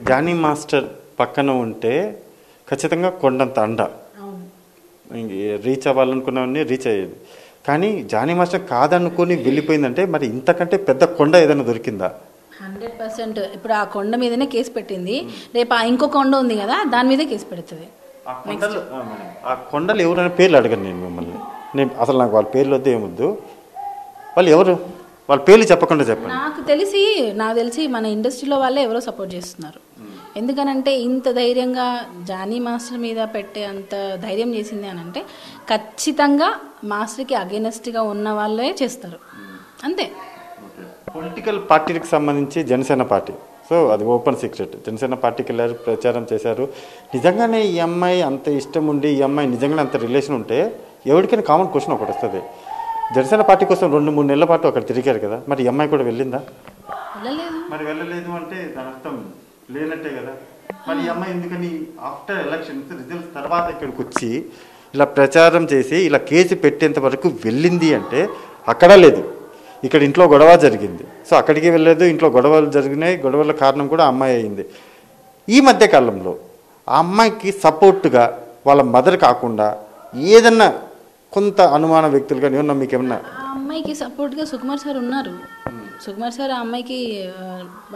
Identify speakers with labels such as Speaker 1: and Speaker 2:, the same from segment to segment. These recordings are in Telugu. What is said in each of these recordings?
Speaker 1: జానీ మాస్టర్ పక్కన ఉంటే ఖచ్చితంగా కొండంత అండ రీచ్ అవ్వాలనుకున్నవన్నీ రీచ్ అయ్యేది. కానీ జానీ మాస్టర్ కాదనుకొని వెళ్ళిపోయిందంటే మరి ఇంతకంటే పెద్ద కొండ ఏదైనా దొరికిందా?
Speaker 2: 100%. ఇప్పుడు ఆ కొండ మీదనే కేసు పెట్టింది, రేపు ఇంకో కొండ ఉంది కదా దాని మీదే కేసు పెడుతుంది.
Speaker 1: ఆ కొండలు ఎవరైనా పేర్లు అడగను నేను మిమ్మల్ని. అసలు నాకు వాళ్ళ పేర్లు వద్దు ఏమొద్దు. వాళ్ళు ఎవరు, వాళ్ళ పేర్లు చెప్పకుండా చెప్పండి.
Speaker 2: నాకు తెలిసి మన ఇండస్ట్రీలో వాళ్ళే ఎవరో సపోర్ట్ చేస్తున్నారు. ఎందుకనంటే ఇంత ధైర్యంగా జానీ మాస్టర్ మీద పెట్టే అంత ధైర్యం చేసింది అని అంటే ఖచ్చితంగా మాస్టర్కి అగెనెస్ట్గా ఉన్న వాళ్ళే చేస్తారు అంతే.
Speaker 1: పొలిటికల్ పార్టీకి సంబంధించి జనసేన పార్టీ, సో అది ఓపెన్ సీక్రెట్, జనసేన పార్టీకి వెళ్ళారు, ప్రచారం చేశారు. నిజంగానే ఈ అమ్మాయి అంత ఇష్టం ఉండి ఈ అమ్మాయి నిజంగానే అంత రిలేషన్ ఉంటే ఎవరికైనా కామన్ క్వశ్చన్ ఒకటి వస్తుంది. జనసేన పార్టీ కోసం 2-3 నెలల పాటు అక్కడ తిరిగారు కదా, మరి ఈ అమ్మాయి కూడా వెళ్ళిందా? మరి వెళ్ళలేదు అంటే దాని అర్థం లేనట్టే కదా. మరి ఈ అమ్మాయి ఎందుకని ఆఫ్టర్ ఎలక్షన్స్ రిజల్ట్స్ తర్వాత ఇక్కడికి వచ్చి ఇలా ప్రచారం చేసి ఇలా కేసు పెట్టేంత వరకు వెళ్ళింది అంటే అక్కడ లేదు, ఇక్కడ ఇంట్లో గొడవ జరిగింది, సో అక్కడికి వెళ్ళలేదు, ఇంట్లో గొడవలు జరిగినాయి, గొడవల కారణం కూడా అమ్మాయి అయింది. ఈ మధ్య కాలంలో ఆ అమ్మాయికి సపోర్ట్గా వాళ్ళ మదర్ కాకుండా ఏదన్నా కొంత అనుమాన వ్యక్తులు కానీ ఏమన్నా మీకు ఏమన్నా?
Speaker 2: ఆ అమ్మాయికి సపోర్ట్గా సుకుమార్ సార్ ఉన్నారు. సుకుమార్ సార్ ఆ అమ్మాయికి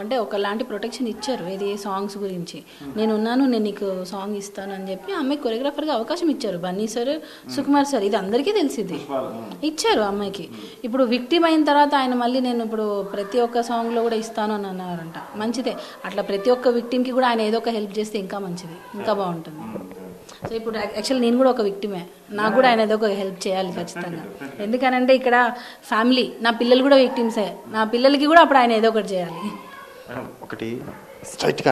Speaker 2: అంటే ఒకలాంటి ప్రొటెక్షన్ ఇచ్చారు. ఏది సాంగ్స్ గురించి నేనున్నాను, నేను నీకు సాంగ్ ఇస్తాను అని చెప్పి ఆ అమ్మాయికి కొరియోగ్రాఫర్గా అవకాశం ఇచ్చారు. బన్నీ సార్, సుకుమార్ సార్, ఇది అందరికీ తెలిసింది, ఇచ్చారు ఆ అమ్మాయికి. ఇప్పుడు విక్టిమ్ అయిన తర్వాత ఆయన మళ్ళీ నేను ఇప్పుడు ప్రతి ఒక్క సాంగ్లో కూడా ఇస్తాను అని అన్నారంట. మంచిదే, అట్లా ప్రతి ఒక్క విక్టిమ్కి కూడా ఆయన ఏదో ఒక హెల్ప్ చేస్తే ఇంకా మంచిది, ఇంకా బాగుంటుంది. సో ఇప్పుడు యాక్చువల్లీ నేను కూడా ఒక విక్టిమే, నాకు కూడా ఆయన ఏదో ఒక హెల్ప్ చేయాలి ఖచ్చితంగా. ఎందుకనంటే ఇక్కడ ఫ్యామిలీ, నా పిల్లలు కూడా విక్టిమ్సే, నా పిల్లలకి కూడా అప్పుడు ఆయన ఏదో ఒకటి చేయాలి.
Speaker 1: ఒకటి స్ట్రైట్గా